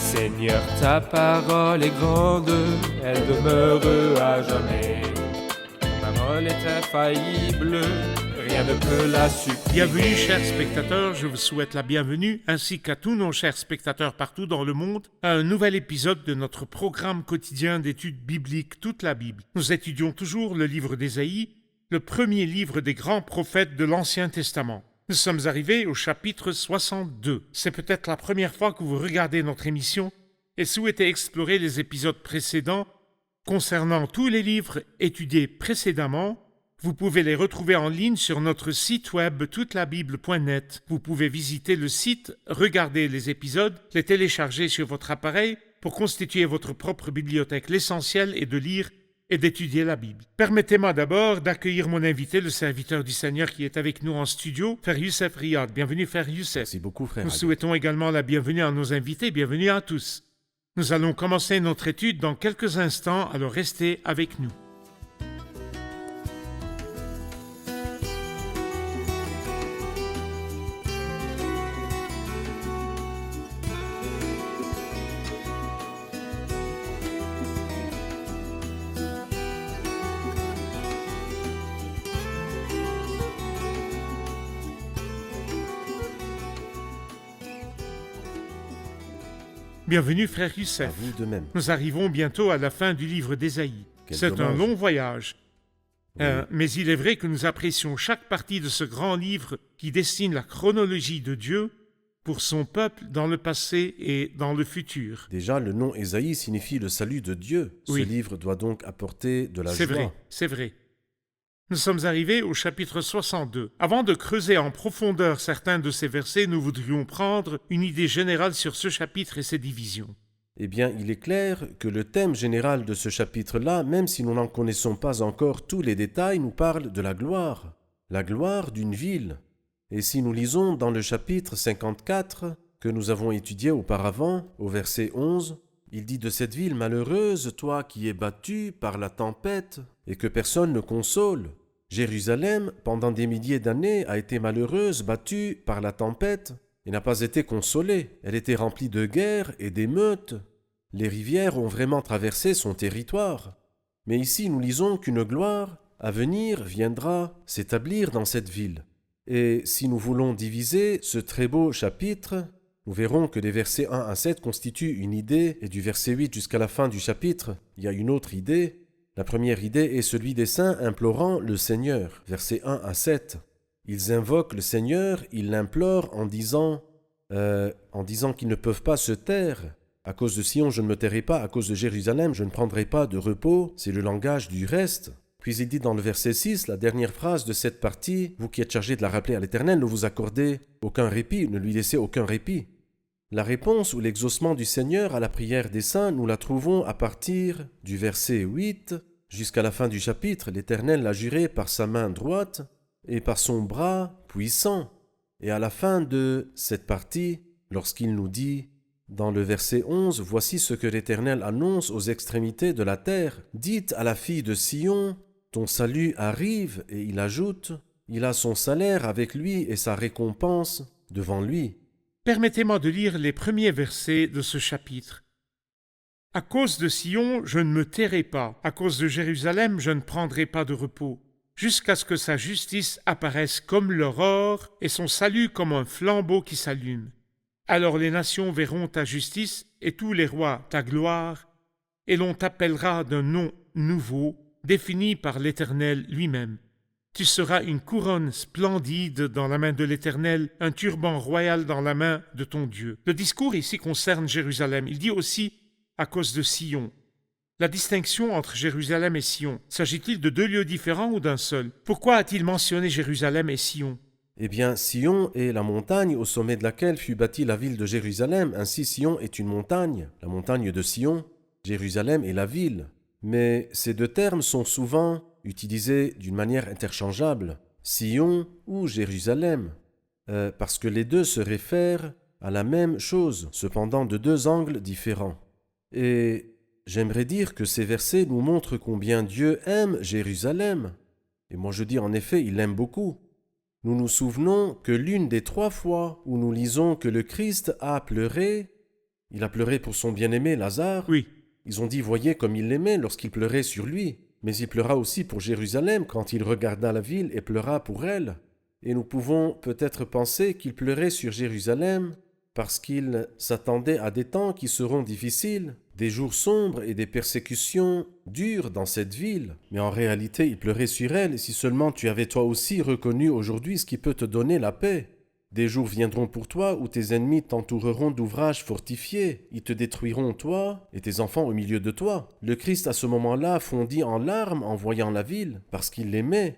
Seigneur, ta parole est grande, elle demeure à jamais. Ta parole est infaillible, rien ne peut la supprimer. Bienvenue, chers spectateurs, je vous souhaite la bienvenue, ainsi qu'à tous nos chers spectateurs partout dans le monde, à un nouvel épisode de notre programme quotidien d'études bibliques, toute la Bible. Nous étudions toujours le livre d'Ésaïe, le premier livre des grands prophètes de l'Ancien Testament. Nous sommes arrivés au chapitre 62. C'est peut-être la première fois que vous regardez notre émission et souhaitez explorer les épisodes précédents. Concernant tous les livres étudiés précédemment, vous pouvez les retrouver en ligne sur notre site web toutelabible.net. Vous pouvez visiter le site, regarder les épisodes, les télécharger sur votre appareil pour constituer votre propre bibliothèque. L'essentiel est de lire et d'étudier la Bible. Permettez-moi d'abord d'accueillir mon invité, le serviteur du Seigneur qui est avec nous en studio, Frère Youssef Riyad. Bienvenue, Frère Youssef. Merci beaucoup, frère. Nous souhaitons également la bienvenue à nos invités. Bienvenue à tous. Nous allons commencer notre étude dans quelques instants, alors restez avec nous. Bienvenue, Frère À Youssef. vous de même. Nous arrivons bientôt à la fin du livre d'Ésaïe. Quel C'est un dommage. long voyage. Oui. Mais il est vrai que nous apprécions chaque partie de ce grand livre qui dessine la chronologie de Dieu pour son peuple dans le passé et dans le futur. Déjà, le nom Ésaïe signifie le salut de Dieu. Oui. Ce livre doit donc apporter de la C'est joie. vrai, c'est vrai. Nous sommes arrivés au chapitre 62. Avant de creuser en profondeur certains de ces versets, nous voudrions prendre une idée générale sur ce chapitre et ses divisions. Eh bien, il est clair que le thème général de ce chapitre-là, même si nous n'en connaissons pas encore tous les détails, nous parle de la gloire d'une ville. Et si nous lisons dans le chapitre 54, que nous avons étudié auparavant, au verset 11, il dit de cette ville malheureuse, toi qui es battue par la tempête et que personne ne console. Jérusalem, pendant des milliers d'années, a été malheureuse, battue par la tempête et n'a pas été consolée. Elle était remplie de guerres et d'émeutes. Les rivières ont vraiment traversé son territoire. Mais ici, nous lisons qu'une gloire à venir viendra s'établir dans cette ville. Et si nous voulons diviser ce très beau chapitre, nous verrons que les versets 1 à 7 constituent une idée, et du verset 8 jusqu'à la fin du chapitre, il y a une autre idée. La première idée est celui des saints implorant le Seigneur. Versets 1 à 7. Ils invoquent le Seigneur, ils l'implorent en disant qu'ils ne peuvent pas se taire. À cause de Sion, je ne me tairai pas, à cause de Jérusalem, je ne prendrai pas de repos. C'est le langage du reste. Puis il dit dans le verset 6, la dernière phrase de cette partie, vous qui êtes chargés de la rappeler à l'Éternel, ne vous accordez aucun répit, ne lui laissez aucun répit. La réponse ou l'exaucement du Seigneur à la prière des saints, nous la trouvons à partir du verset 8 jusqu'à la fin du chapitre. L'Éternel l'a juré par sa main droite et par son bras puissant. Et à la fin de cette partie, lorsqu'il nous dit dans le verset 11, « Voici ce que l'Éternel annonce aux extrémités de la terre. Dites à la fille de Sion, ton salut arrive. » Et il ajoute, « Il a son salaire avec lui et sa récompense devant lui. » Permettez-moi de lire les premiers versets de ce chapitre. « À cause de Sion, je ne me tairai pas. À cause de Jérusalem, je ne prendrai pas de repos. Jusqu'à ce que sa justice apparaisse comme l'aurore et son salut comme un flambeau qui s'allume. Alors les nations verront ta justice et tous les rois ta gloire, et l'on t'appellera d'un nom nouveau, défini par l'Éternel lui-même. Tu seras une couronne splendide dans la main de l'Éternel, un turban royal dans la main de ton Dieu. » Le discours ici concerne Jérusalem. Il dit aussi « à cause de Sion ». La distinction entre Jérusalem et Sion, s'agit-il de deux lieux différents ou d'un seul? Pourquoi a-t-il mentionné Jérusalem et Sion? Eh bien, Sion est la montagne au sommet de laquelle fut bâtie la ville de Jérusalem. Ainsi, Sion est une montagne, la montagne de Sion. Jérusalem est la ville. Mais ces deux termes sont souvent utilisés d'une manière interchangeable, Sion ou Jérusalem, parce que les deux se réfèrent à la même chose, cependant de deux angles différents. Et j'aimerais dire que ces versets nous montrent combien Dieu aime Jérusalem. Et moi je dis en effet, il l'aime beaucoup. Nous nous souvenons que l'une des 3 fois où nous lisons que le Christ a pleuré, Il a pleuré pour son bien-aimé Lazare. Oui. Ils ont dit, voyez comme il l'aimait lorsqu'il pleurait sur lui. Mais il pleura aussi pour Jérusalem quand il regarda la ville et pleura pour elle. Et nous pouvons peut-être penser qu'il pleurait sur Jérusalem parce qu'il s'attendait à des temps qui seront difficiles, des jours sombres et des persécutions dures dans cette ville. Mais en réalité, il pleurait sur elle, et si seulement tu avais toi aussi reconnu aujourd'hui ce qui peut te donner la paix. Des jours viendront pour toi où tes ennemis t'entoureront d'ouvrages fortifiés. Ils te détruiront, toi et tes enfants au milieu de toi. Le Christ, à ce moment-là, fondit en larmes en voyant la ville, parce qu'il l'aimait.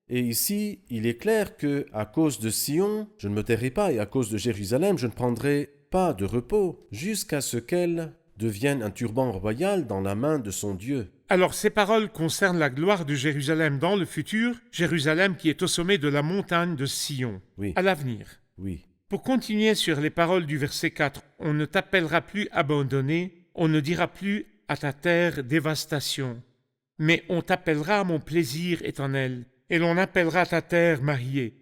Et ici, il est clair que, à cause de Sion, je ne me tairai pas, et à cause de Jérusalem, je ne prendrai pas de repos, jusqu'à ce qu'elle devienne un turban royal dans la main de son Dieu. Alors ces paroles concernent la gloire de Jérusalem dans le futur, Jérusalem qui est au sommet de la montagne de Sion, Oui. à l'avenir. Oui. Pour continuer sur les paroles du verset 4, on ne t'appellera plus abandonné, on ne dira plus à ta terre dévastation, mais on t'appellera mon plaisir éternel, et l'on appellera ta terre mariée.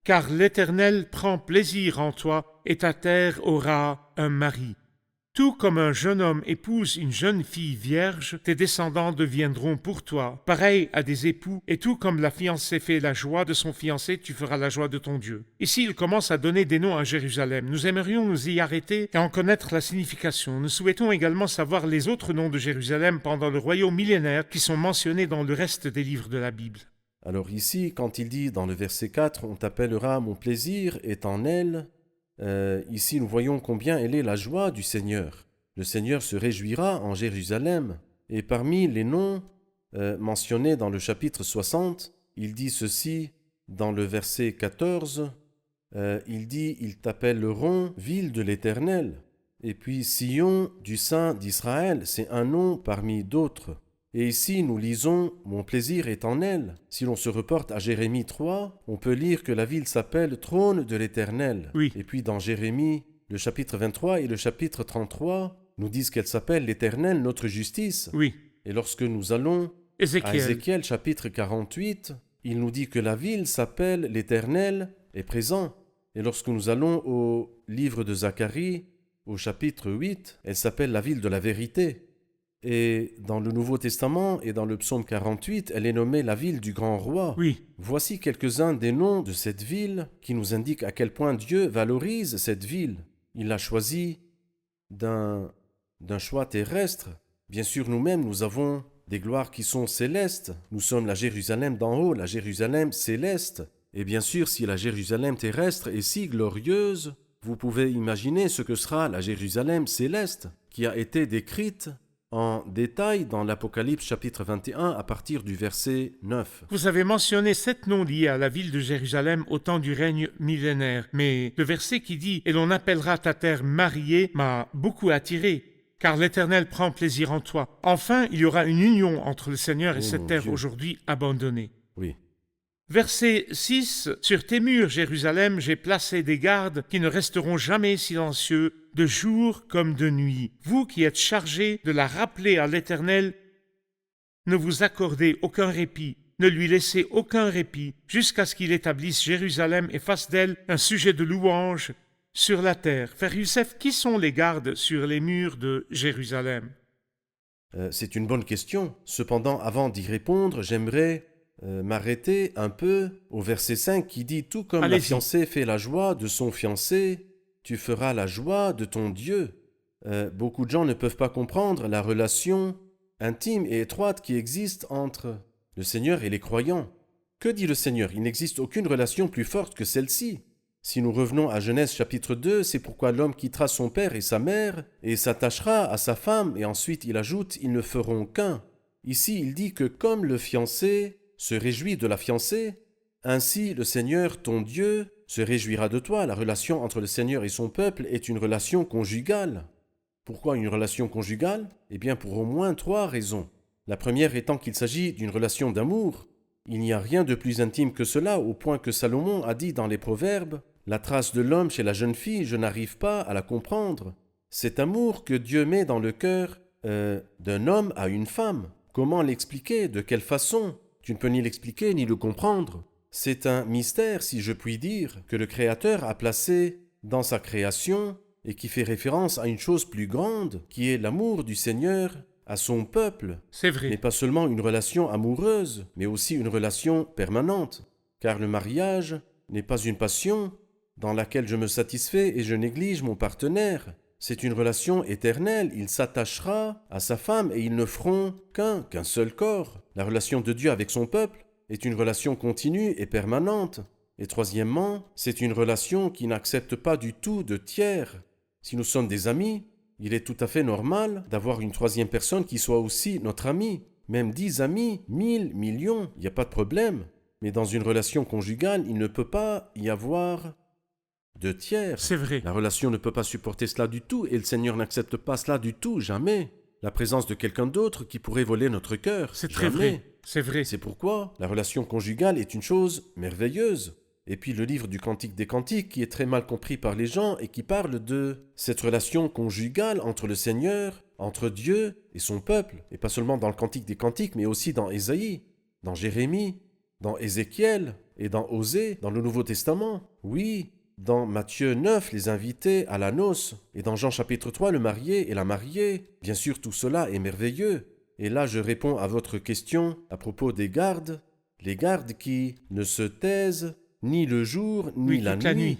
Car l'Éternel prend plaisir en toi, et ta terre aura un mari. Tout comme un jeune homme épouse une jeune fille vierge, tes descendants deviendront pour toi pareils à des époux, et tout comme la fiancée fait la joie de son fiancé, tu feras la joie de ton Dieu. Ici, il commence à donner des noms à Jérusalem. Nous aimerions nous y arrêter et en connaître la signification. Nous souhaitons également savoir les autres noms de Jérusalem pendant le royaume millénaire qui sont mentionnés dans le reste des livres de la Bible. Alors ici, quand il dit dans le verset 4, « On t'appellera mon plaisir est en elle », ici nous voyons combien elle est la joie du Seigneur. Le Seigneur se réjouira en Jérusalem. Et parmi les noms mentionnés dans le chapitre 60, il dit ceci dans le verset 14, il dit « Ils t'appelleront ville de l'Éternel ». Et puis Sion du Saint d'Israël, c'est un nom parmi d'autres. Et ici, nous lisons « Mon plaisir est en elle ». Si l'on se reporte à Jérémie 3, on peut lire que la ville s'appelle « Trône de l'Éternel ». Oui. Et puis dans Jérémie, le chapitre 23 et le chapitre 33 nous disent qu'elle s'appelle « l'Éternel, notre justice ». Oui. Et lorsque nous allons à Ézéchiel. Ézéchiel chapitre 48, il nous dit que la ville s'appelle « l'Éternel est présent ». Et lorsque nous allons au livre de Zacharie, au chapitre 8, elle s'appelle la ville de la vérité. Et dans le Nouveau Testament et dans le psaume 48, elle est nommée la ville du grand roi. Oui. Voici quelques-uns des noms de cette ville qui nous indiquent à quel point Dieu valorise cette ville. Il l'a choisie d'un choix terrestre. Bien sûr, nous-mêmes, nous avons des gloires qui sont célestes. Nous sommes la Jérusalem d'en haut, la Jérusalem céleste. Et bien sûr, si la Jérusalem terrestre est si glorieuse, vous pouvez imaginer ce que sera la Jérusalem céleste, qui a été décrite en détail dans l'Apocalypse chapitre 21 à partir du verset 9. Vous avez mentionné 7 noms liés à la ville de Jérusalem au temps du règne millénaire, mais le verset qui dit « Et l'on appellera ta terre mariée » m'a beaucoup attiré, car l'Éternel prend plaisir en toi. Enfin, il y aura une union entre le Seigneur et cette terre Dieu. aujourd'hui abandonnée. Oui, Verset 6, « Sur tes murs, Jérusalem, j'ai placé des gardes qui ne resteront jamais silencieux, de jour comme de nuit. Vous qui êtes chargés de la rappeler à l'Éternel, ne vous accordez aucun répit, ne lui laissez aucun répit, jusqu'à ce qu'il établisse Jérusalem et fasse d'elle un sujet de louange sur la terre. » Frère Youssef, qui sont les gardes sur les murs de Jérusalem? c'est une bonne question. Cependant, avant d'y répondre, j'aimerais m'arrêter un peu au verset 5 qui dit « Tout comme la Allez-y. fiancée fait la joie de son fiancé, tu feras la joie de ton Dieu. » Beaucoup de gens ne peuvent pas comprendre la relation intime et étroite qui existe entre le Seigneur et les croyants. Que dit le Seigneur? Il n'existe aucune relation plus forte que celle-ci. Si nous revenons à Genèse chapitre 2, c'est pourquoi l'homme quittera son père et sa mère et s'attachera à sa femme, et ensuite il ajoute « Ils ne feront qu'un ». Ici, il dit que comme le fiancé se réjouit de la fiancée, ainsi le Seigneur, ton Dieu, se réjouira de toi. La relation entre le Seigneur et son peuple est une relation conjugale. Pourquoi une relation conjugale? Eh bien, pour au moins 3 raisons. La première étant qu'il s'agit d'une relation d'amour. Il n'y a rien de plus intime que cela, au point que Salomon a dit dans les Proverbes « La trace de l'homme chez la jeune fille, je n'arrive pas à la comprendre. » Cet amour que Dieu met dans le cœur d'un homme à une femme. Comment l'expliquer? De quelle façon? Tu ne peux ni l'expliquer ni le comprendre. C'est un mystère, si je puis dire, que le Créateur a placé dans sa création et qui fait référence à une chose plus grande, qui est l'amour du Seigneur à son peuple, C'est vrai. n'est pas seulement une relation amoureuse, mais aussi une relation permanente, car le mariage n'est pas une passion dans laquelle je me satisfais et je néglige mon partenaire. C'est une relation éternelle, il s'attachera à sa femme et ils ne feront qu'un seul corps. La relation de Dieu avec son peuple est une relation continue et permanente. Et troisièmement, c'est une relation qui n'accepte pas du tout de tiers. Si nous sommes des amis, il est tout à fait normal d'avoir une troisième personne qui soit aussi notre ami. Même 10 amis, 1000, millions, il n'y a pas de problème. Mais dans une relation conjugale, il ne peut pas y avoir de tiers. C'est vrai. La relation ne peut pas supporter cela du tout et le Seigneur n'accepte pas cela du tout, jamais. La présence de quelqu'un d'autre qui pourrait voler notre cœur. C'est très jamais. vrai. C'est vrai. C'est pourquoi la relation conjugale est une chose merveilleuse. Et puis le livre du Cantique des Cantiques qui est très mal compris par les gens et qui parle de cette relation conjugale entre le Seigneur, entre Dieu et son peuple. Et pas seulement dans le Cantique des Cantiques, mais aussi dans Ésaïe, dans Jérémie, dans Ézéchiel et dans Osée, dans le Nouveau Testament. Oui, dans Matthieu 9, les invités à la noce, et dans Jean chapitre 3, le marié et la mariée. Bien sûr, tout cela est merveilleux. Et là, je réponds à votre question à propos des gardes. Les gardes qui ne se taisent ni le jour, ni Oui, la toute la nuit. nuit.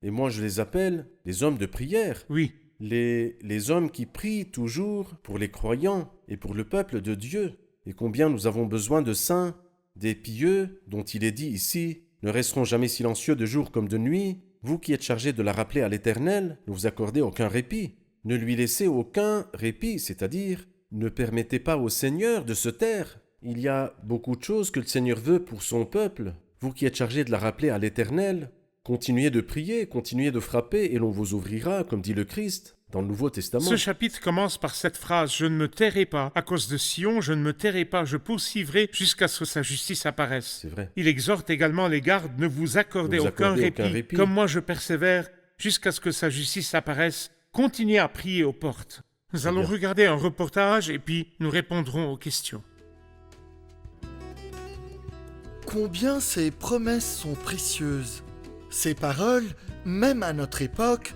Et moi, je les appelle les hommes de prière. Oui. Les hommes qui prient toujours pour les croyants et pour le peuple de Dieu. Et combien nous avons besoin de saints, des pieux, dont il est dit ici, ne resteront jamais silencieux de jour comme de nuit. Vous qui êtes chargés de la rappeler à l'Éternel, ne vous accordez aucun répit. Ne lui laissez aucun répit, c'est-à-dire, ne permettez pas au Seigneur de se taire. Il y a beaucoup de choses que le Seigneur veut pour son peuple. Vous qui êtes chargés de la rappeler à l'Éternel, continuez de prier, continuez de frapper, et l'on vous ouvrira, comme dit le Christ, dans le Nouveau Testament. Ce chapitre commence par cette phrase « Je ne me tairai pas. À cause de Sion, je ne me tairai pas. Je poursuivrai jusqu'à ce que sa justice apparaisse. » C'est vrai. Il exhorte également les gardes « Ne vous accordez Ne vous aucun accordez répit. aucun répit. Comme moi je persévère jusqu'à ce que sa justice apparaisse. Continuez à prier aux portes. » Nous allons bien. regarder un reportage et puis nous répondrons aux questions. Combien ces promesses sont précieuses. Ces paroles, même à notre époque,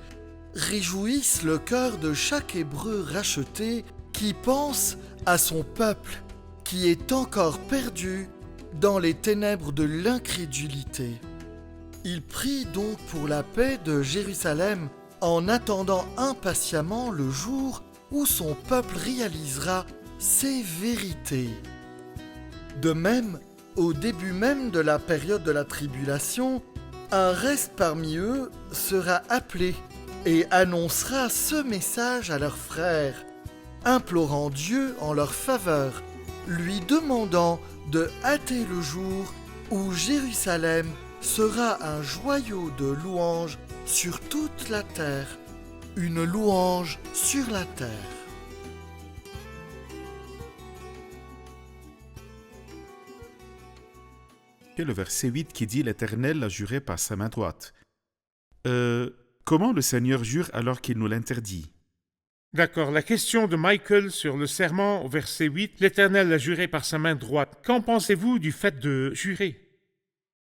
réjouissent le cœur de chaque Hébreu racheté qui pense à son peuple, qui est encore perdu dans les ténèbres de l'incrédulité. Il prie donc pour la paix de Jérusalem en attendant impatiemment le jour où son peuple réalisera ces vérités. De même, au début même de la période de la tribulation, un reste parmi eux sera appelé et annoncera ce message à leurs frères, implorant Dieu en leur faveur, lui demandant de hâter le jour où Jérusalem sera un joyau de louange sur toute la terre, une louange sur la terre. Et le verset 8 qui dit « L'Éternel l'a juré par sa main droite ». Comment le Seigneur jure alors qu'il nous l'interdit? D'accord, la question de Michael sur le serment au verset 8, l'Éternel l'a juré par sa main droite. Qu'en pensez-vous du fait de jurer,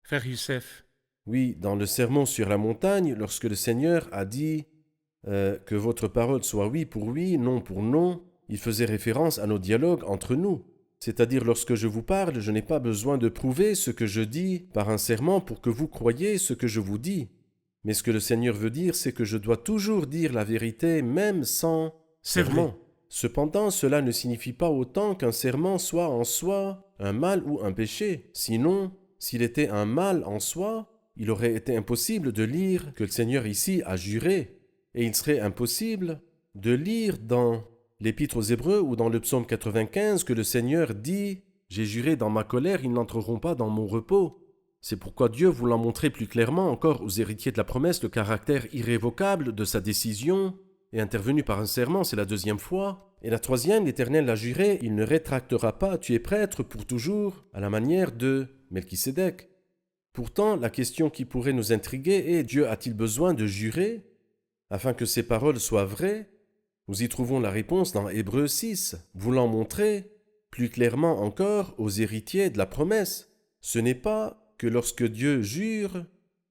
Frère Youssef? Oui, dans le sermon sur la montagne, lorsque le Seigneur a dit que votre parole soit oui pour oui, non pour non, il faisait référence à nos dialogues entre nous. C'est-à-dire, lorsque je vous parle, je n'ai pas besoin de prouver ce que je dis par un serment pour que vous croyiez ce que je vous dis. Mais ce que le Seigneur veut dire, c'est que je dois toujours dire la vérité, même sans C'est serment. vrai. Cependant, cela ne signifie pas autant qu'un serment soit en soi un mal ou un péché. Sinon, s'il était un mal en soi, il aurait été impossible de lire que le Seigneur ici a juré. Et il serait impossible de lire dans l'Épître aux Hébreux ou dans le psaume 95 que le Seigneur dit « J'ai juré dans ma colère, ils n'entreront pas dans mon repos ». C'est pourquoi Dieu, voulant montrer plus clairement encore aux héritiers de la promesse le caractère irrévocable de sa décision, est intervenu par un serment, c'est la deuxième fois. Et la troisième, l'Éternel l'a juré, il ne rétractera pas, tu es prêtre pour toujours, à la manière de Melchisédek. Pourtant, la question qui pourrait nous intriguer est, Dieu a-t-il besoin de jurer afin que ses paroles soient vraies? Nous y trouvons la réponse dans Hébreux 6, voulant montrer plus clairement encore aux héritiers de la promesse. Ce n'est pas que lorsque Dieu jure,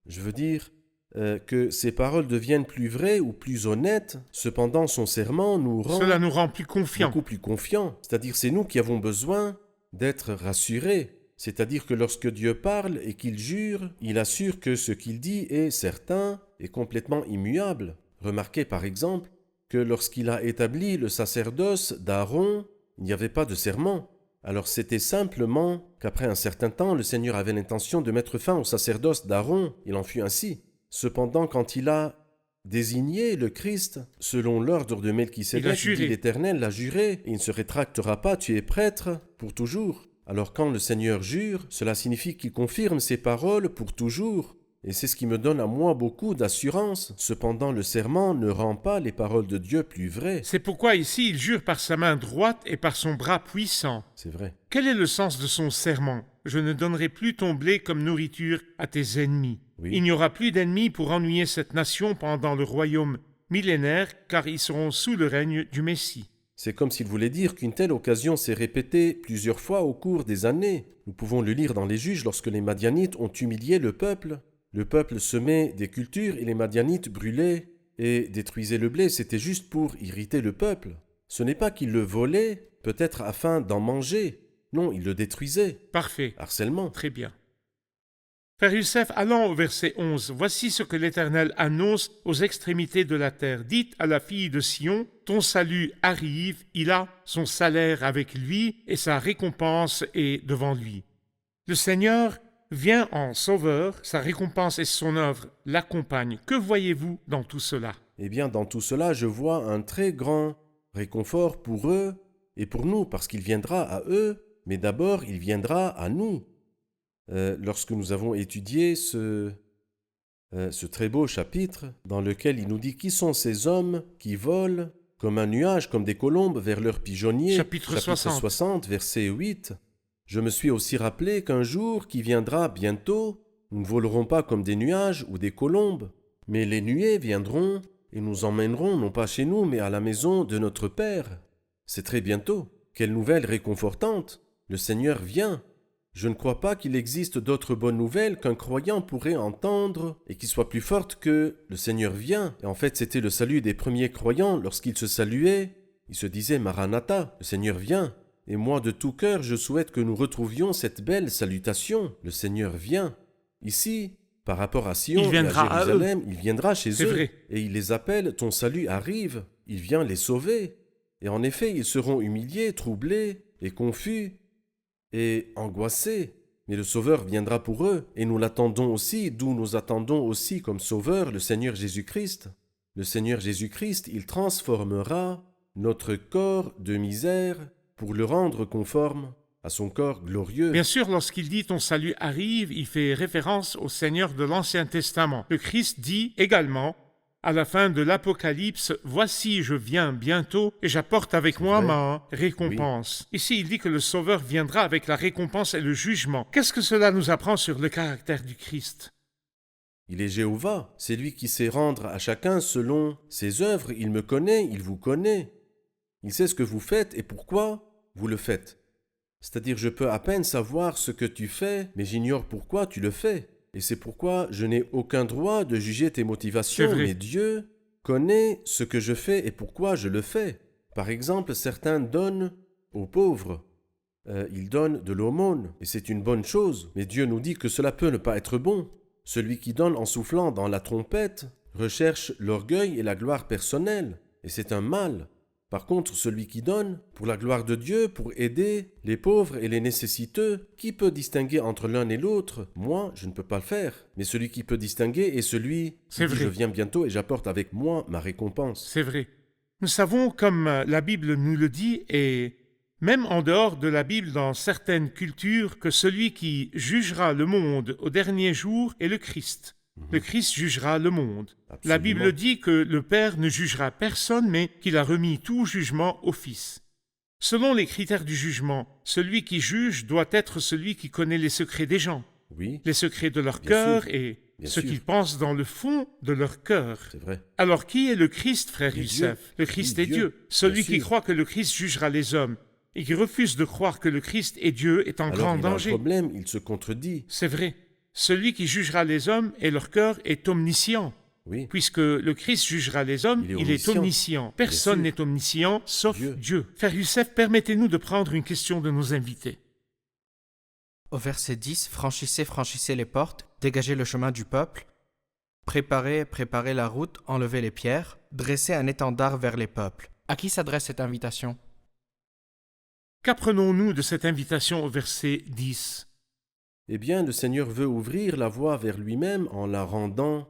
je veux dire, que ses paroles deviennent plus vraies ou plus honnêtes. Cependant, son serment nous rend Cela nous rend plus confiants. beaucoup plus confiants. C'est-à-dire, c'est nous qui avons besoin d'être rassurés. C'est-à-dire que lorsque Dieu parle et qu'il jure, il assure que ce qu'il dit est certain et complètement immuable. Remarquez par exemple que lorsqu'il a établi le sacerdoce d'Aaron, il n'y avait pas de serment. Alors c'était simplement qu'après un certain temps, le Seigneur avait l'intention de mettre fin au sacerdoce d'Aaron. Il en fut ainsi. Cependant, quand il a désigné le Christ, selon l'ordre de Melchisédek, il dit l'Éternel l'a juré, et il ne se rétractera pas, tu es prêtre pour toujours. Alors quand le Seigneur jure, cela signifie qu'il confirme ses paroles pour toujours. Et c'est ce qui me donne à moi beaucoup d'assurance. Cependant, le serment ne rend pas les paroles de Dieu plus vraies. C'est pourquoi ici il jure par sa main droite et par son bras puissant. C'est vrai. Quel est le sens de son serment? Je ne donnerai plus ton blé comme nourriture à tes ennemis. Oui. Il n'y aura plus d'ennemis pour ennuyer cette nation pendant le royaume millénaire, car ils seront sous le règne du Messie. C'est comme s'il voulait dire qu'une telle occasion s'est répétée plusieurs fois au cours des années. Nous pouvons le lire dans les Juges lorsque les Madianites ont humilié le peuple. Le peuple semait des cultures et les Madianites brûlaient et détruisaient le blé. C'était juste pour irriter le peuple. Ce n'est pas qu'ils le volaient, peut-être afin d'en manger. Non, ils le détruisaient. Parfait. Harcèlement. Très bien. Frère Youssef, allons au verset 11. Voici ce que l'Éternel annonce aux extrémités de la terre. Dites à la fille de Sion, ton salut arrive, il a son salaire avec lui et sa récompense est devant lui. Le Seigneur vient en sauveur, sa récompense et son œuvre l'accompagnent. Que voyez-vous dans tout cela? Eh bien, dans tout cela, je vois un très grand réconfort pour eux et pour nous, parce qu'il viendra à eux, mais d'abord, il viendra à nous. Lorsque nous avons étudié ce très beau chapitre dans lequel il nous dit qui sont ces hommes qui volent comme un nuage, comme des colombes vers leur pigeonnier. Chapitre 60, verset 8. Je me suis aussi rappelé qu'un jour qui viendra bientôt, nous ne volerons pas comme des nuages ou des colombes, mais les nuées viendront et nous emmèneront non pas chez nous, mais à la maison de notre Père. C'est très bientôt. Quelle nouvelle réconfortante! Le Seigneur vient. Je ne crois pas qu'il existe d'autres bonnes nouvelles qu'un croyant pourrait entendre et qui soient plus fortes que « le Seigneur vient ». Et en fait, c'était le salut des premiers croyants. Lorsqu'ils se saluaient, ils se disaient « Maranatha, le Seigneur vient ». Et moi, de tout cœur, je souhaite que nous retrouvions cette belle salutation. Le Seigneur vient. Ici, par rapport à Sion et à Jérusalem, il viendra chez eux. Vrai. Et il les appelle « Ton salut arrive ». Il vient les sauver. Et en effet, ils seront humiliés, troublés et confus et angoissés. Mais le Sauveur viendra pour eux, et nous l'attendons aussi, d'où nous attendons aussi comme Sauveur le Seigneur Jésus-Christ. Le Seigneur Jésus-Christ, il transformera notre corps de misère pour le rendre conforme à son corps glorieux. Bien sûr, lorsqu'il dit « ton salut arrive », il fait référence au Seigneur de l'Ancien Testament. Le Christ dit également, à la fin de l'Apocalypse, « Voici, je viens bientôt, et j'apporte avec moi ma récompense. » Ici, il dit que le Sauveur viendra avec la récompense et le jugement. Qu'est-ce que cela nous apprend sur le caractère du Christ? Il est Jéhovah, c'est lui qui sait rendre à chacun selon ses œuvres. Il me connaît, il vous connaît. Il sait ce que vous faites et pourquoi vous le faites. C'est-à-dire, je peux à peine savoir ce que tu fais, mais j'ignore pourquoi tu le fais. Et c'est pourquoi je n'ai aucun droit de juger tes motivations, mais Dieu connaît ce que je fais et pourquoi je le fais. Par exemple, certains donnent aux pauvres. Ils donnent de l'aumône, et c'est une bonne chose, mais Dieu nous dit que cela peut ne pas être bon. Celui qui donne en soufflant dans la trompette recherche l'orgueil et la gloire personnelle, et c'est un mal. Par contre, celui qui donne, pour la gloire de Dieu, pour aider les pauvres et les nécessiteux, qui peut distinguer entre l'un et l'autre? Moi, je ne peux pas le faire. Mais celui qui peut distinguer est celui qui dit « Je viens bientôt et j'apporte avec moi ma récompense ». C'est vrai. Nous savons, comme la Bible nous le dit, et même en dehors de la Bible, dans certaines cultures, que celui qui jugera le monde au dernier jour est le Christ. Le Christ jugera le monde. Absolument. La Bible dit que le Père ne jugera personne, mais qu'il a remis tout jugement au Fils. Selon les critères du jugement, celui qui juge doit être celui qui connaît les secrets des gens, les secrets de leur cœur et ce qu'ils pensent dans le fond de leur cœur. C'est vrai. Alors qui est le Christ, frère Youssef? Le Christ est Dieu. Celui qui sûr. croit que le Christ jugera les hommes et qui refuse de croire que le Christ est Dieu est en grand danger. Alors, il y a un problème, il se contredit. C'est vrai. celui qui jugera les hommes et leur cœur est omniscient. Oui, Puisque le Christ jugera les hommes, il est omniscient. Personne Bien n'est omniscient sauf Dieu. Dieu. Frère Youssef, permettez-nous de prendre une question de nos invités. Au verset 10, franchissez, franchissez les portes, dégagez le chemin du peuple, préparez, préparez la route, enlevez les pierres, dressez un étendard vers les peuples. À qui s'adresse cette invitation? Qu'apprenons-nous de cette invitation au verset 10? eh bien, le Seigneur veut ouvrir la voie vers lui-même en la rendant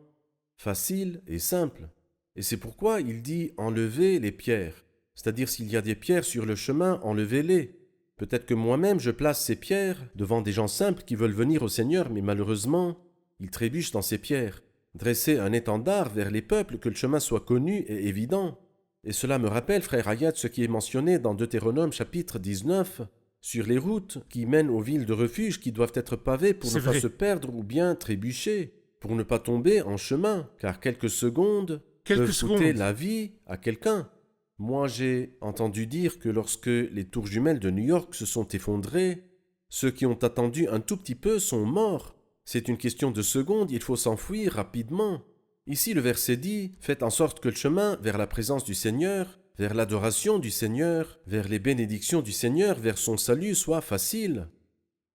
facile et simple. Et c'est pourquoi il dit « enlevez les pierres », c'est-à-dire s'il y a des pierres sur le chemin, enlevez-les. Peut-être que moi-même je place ces pierres devant des gens simples qui veulent venir au Seigneur, mais malheureusement, ils trébuchent dans ces pierres. Dresser un étendard vers les peuples, que le chemin soit connu et évident. Et cela me rappelle, frère Hayat, ce qui est mentionné dans Deutéronome chapitre 19, sur les routes qui mènent aux villes de refuge qui doivent être pavées pour C'est ne pas vrai. se perdre ou bien trébucher, pour ne pas tomber en chemin, car quelques secondes peuvent coûter la vie à quelqu'un. Moi, j'ai entendu dire que lorsque les tours jumelles de New York se sont effondrées, ceux qui ont attendu un tout petit peu sont morts. C'est une question de secondes, il faut s'enfuir rapidement. Ici, le verset dit « Faites en sorte que le chemin vers la présence du Seigneur, vers l'adoration du Seigneur, vers les bénédictions du Seigneur, vers son salut soit facile.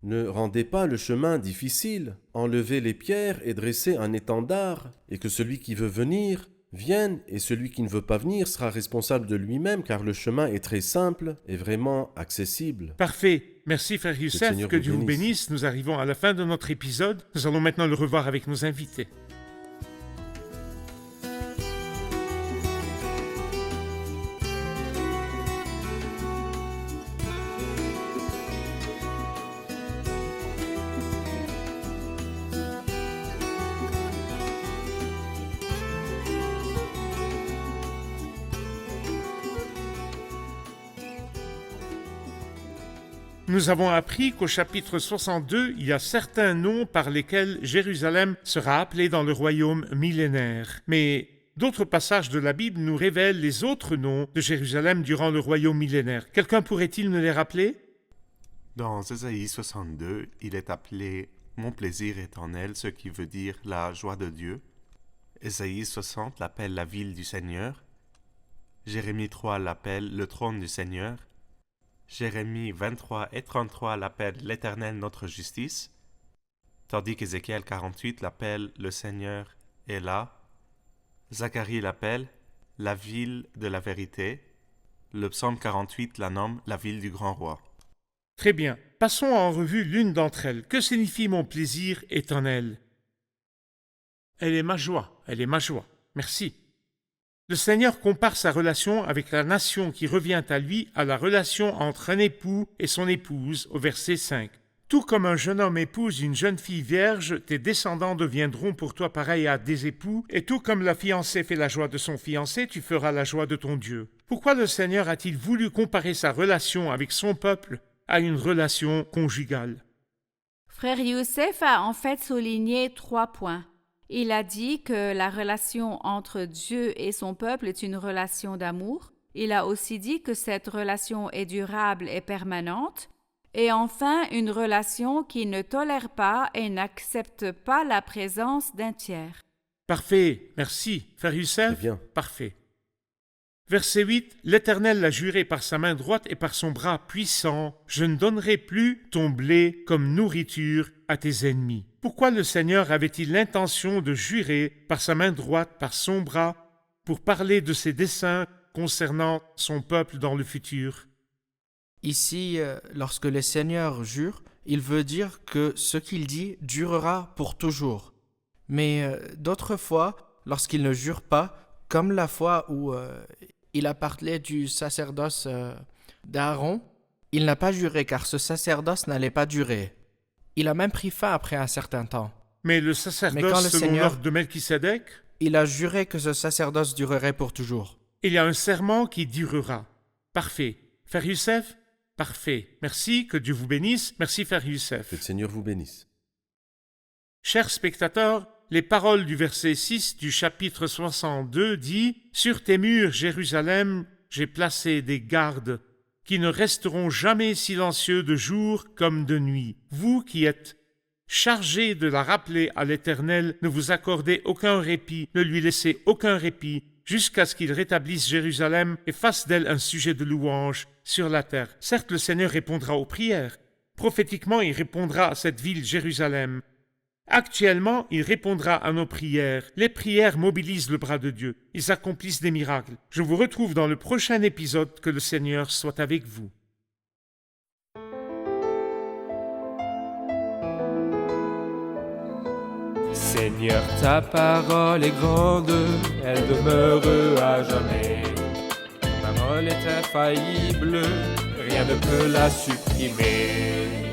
Ne rendez pas le chemin difficile, enlevez les pierres et dressez un étendard, et que celui qui veut venir vienne, et celui qui ne veut pas venir sera responsable de lui-même, car le chemin est très simple et vraiment accessible. » Parfait. Merci, frère Youssef. Seigneur Que vous Dieu vous bénisse. bénisse. Nous arrivons à la fin de notre épisode. Nous allons maintenant le revoir avec nos invités. Nous avons appris qu'au chapitre 62, il y a certains noms par lesquels Jérusalem sera appelée dans le royaume millénaire. Mais d'autres passages de la Bible nous révèlent les autres noms de Jérusalem durant le royaume millénaire. Quelqu'un pourrait-il nous les rappeler? Dans Ésaïe 62, il est appelé « Mon plaisir éternel », ce qui veut dire « la joie de Dieu ». Ésaïe 60 l'appelle « la ville du Seigneur ». Jérémie 3 l'appelle « le trône du Seigneur ». Jérémie 23 et 33 l'appellent l'Éternel notre justice, tandis qu'Ézéchiel 48 l'appelle le Seigneur est là. Zacharie l'appelle la ville de la vérité. Le psaume 48 la nomme la ville du grand roi. Très bien. Passons en revue l'une d'entre elles. Que signifie mon plaisir éternel? Elle est ma joie. Elle est ma joie. Merci. Le Seigneur compare sa relation avec la nation qui revient à lui à la relation entre un époux et son épouse au verset 5. Tout comme un jeune homme épouse une jeune fille vierge, tes descendants deviendront pour toi pareils à des époux, et tout comme la fiancée fait la joie de son fiancé, tu feras la joie de ton Dieu. Pourquoi le Seigneur a-t-il voulu comparer sa relation avec son peuple à une relation conjugale? Frère Youssef a en fait souligné 3 points. Il a dit que la relation entre Dieu et son peuple est une relation d'amour. Il a aussi dit que cette relation est durable et permanente. Et enfin, une relation qui ne tolère pas et n'accepte pas la présence d'un tiers. Parfait, merci. Frère Youssef? Très bien. Parfait. Verset 8, l'Éternel l'a juré par sa main droite et par son bras puissant, je ne donnerai plus ton blé comme nourriture à tes ennemis. Pourquoi le Seigneur avait-il l'intention de jurer par sa main droite, par son bras, pour parler de ses desseins concernant son peuple dans le futur? Ici, lorsque le Seigneur jure, il veut dire que ce qu'il dit durera pour toujours. Mais d'autres fois, lorsqu'il ne jure pas, comme la fois où il a parlé du sacerdoce d'Aaron, il n'a pas juré car ce sacerdoce n'allait pas durer. Il a même pris fin après un certain temps. Mais le Mais sacerdoce, quand le selon Seigneur- l'ordre de Melchisédek, Il a juré que ce sacerdoce durerait pour toujours. il y a un serment qui durera. Parfait. Frère Youssef? Parfait. Merci, que Dieu vous bénisse. Merci, Frère Youssef. Que le Seigneur vous bénisse. Chers spectateurs, les paroles du verset 6 du chapitre 62 dit « Sur tes murs, Jérusalem, j'ai placé des gardes qui ne resteront jamais silencieux de jour comme de nuit. Vous qui êtes Chargé de la rappeler à l'Éternel, ne vous accordez aucun répit, ne lui laissez aucun répit, jusqu'à ce qu'il rétablisse Jérusalem et fasse d'elle un sujet de louange sur la terre. Certes, le Seigneur répondra aux prières. Prophétiquement, il répondra à cette ville Jérusalem. Actuellement, il répondra à nos prières. Les prières mobilisent le bras de Dieu. Ils accomplissent des miracles. Je vous retrouve dans le prochain épisode. Que le Seigneur soit avec vous. Seigneur, ta parole est grande, elle demeure à jamais. Ta parole est infaillible, rien ne peut la supprimer.